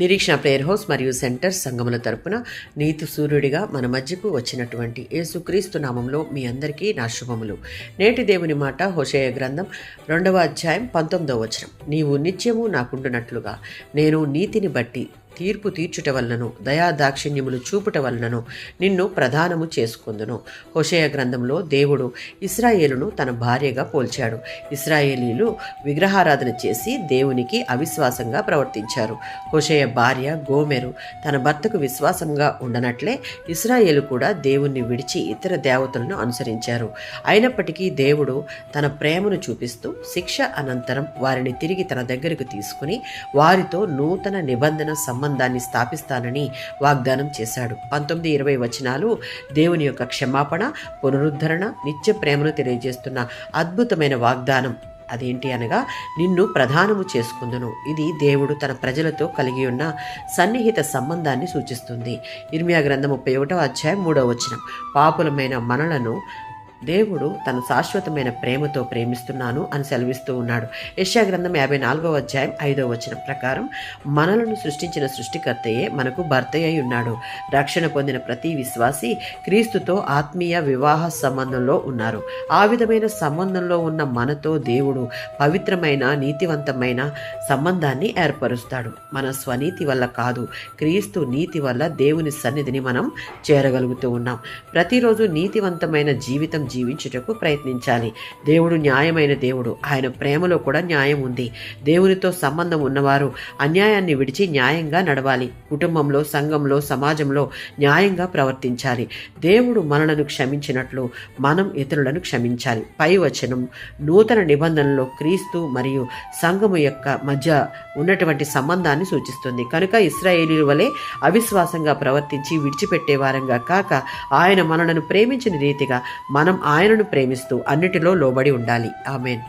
నిరీక్షణ prayer house మరియు centre సంఘముల తరపున నీతి సూర్యుడిగా మన మధ్యకు వచ్చినటువంటి యేసుక్రీస్తు నామంలో మీ అందరికీ నా శుభములు. నేటి దేవుని మాట హోషేయ గ్రంథం 2వ అధ్యాయం 19వ వచనం. నీవు నిత్యము నాకుండునట్లుగా నేను నీతిని బట్టి తీర్పు తీర్చుట వలనను దయాదాక్షిణ్యములు చూపుట వలనను నిన్ను ప్రధానము చేసుకుందును. హోషేయ గ్రంథంలో దేవుడు ఇశ్రాయేలును తన భార్యగా పోల్చాడు. ఇశ్రాయేలీలు విగ్రహారాధన చేసి దేవునికి అవిశ్వాసంగా ప్రవర్తించారు. హోషేయ భార్య గోమెరు తన భర్తకు విశ్వాసంగా ఉండనట్లే ఇశ్రాయేలు కూడా దేవుణ్ణి విడిచి ఇతర దేవతలను అనుసరించారు. అయినప్పటికీ దేవుడు తన ప్రేమను చూపిస్తూ శిక్ష అనంతరం వారిని తిరిగి తన దగ్గరకు తీసుకుని వారితో నూతన నిబంధన సంబంధాన్ని స్థాపిస్తానని వాగ్దానం చేశాడు. 19-20 వచనాలు దేవుని యొక్క క్షమాపణ, పునరుద్ధరణ, నిత్య ప్రేమను తెలియజేస్తున్న అద్భుతమైన వాగ్దానం. అదేంటి అనగా నిన్ను ప్రధానము చేసుకుందును. ఇది దేవుడు తన ప్రజలతో కలిగి ఉన్న సన్నిహిత సంబంధాన్ని సూచిస్తుంది. ఇర్మియా గ్రంథం 31వ అధ్యాయం 3వ వచనం. పాపులమైన మనలను దేవుడు తన శాశ్వతమైన ప్రేమతో ప్రేమిస్తున్నాను అని సెలవిస్తూ ఉన్నాడు. యెషయా గ్రంథం 54వ అధ్యాయం 5వ వచనం ప్రకారం మనలను సృష్టించిన సృష్టికర్తయే మనకు భర్త అయి ఉన్నాడు. రక్షణ పొందిన ప్రతి విశ్వాసి క్రీస్తుతో ఆత్మీయ వివాహ సంబంధంలో ఉన్నారు. ఆ విధమైన సంబంధంలో ఉన్న మనతో దేవుడు పవిత్రమైన నీతివంతమైన సంబంధాన్ని ఏర్పరుస్తాడు. మన స్వనీతి వల్ల కాదు, క్రీస్తు నీతి వల్ల దేవుని సన్నిధిని మనం చేరగలుగుతూ ఉన్నాం. ప్రతిరోజు నీతివంతమైన జీవితం జీవించుటకు ప్రయత్నించాలి. దేవుడు న్యాయమైన దేవుడు. ఆయన ప్రేమలో కూడా న్యాయం ఉంది. దేవునితో సంబంధం ఉన్నవారు అన్యాయాన్ని విడిచి న్యాయంగా నడవాలి. కుటుంబంలో, సంఘంలో, సమాజంలో న్యాయంగా ప్రవర్తించాలి. దేవుడు మనలను క్షమించినట్లు మనం ఇతరులను క్షమించాలి. పై వచనం నూతన నిబంధనలో క్రీస్తు మరియు సంఘము యొక్క మధ్య ఉన్నటువంటి సంబంధాన్ని సూచిస్తుంది. కనుక ఇశ్రాయేలీయుల వలె అవిశ్వాసంగా ప్రవర్తించి విడిచిపెట్టే వారంగా కాక ఆయన మనలను ప్రేమించిన రీతిగా మనం ఆయనను ప్రేమిస్తూ అన్నిటిలో లోబడి ఉండాలి. ఆమేన్.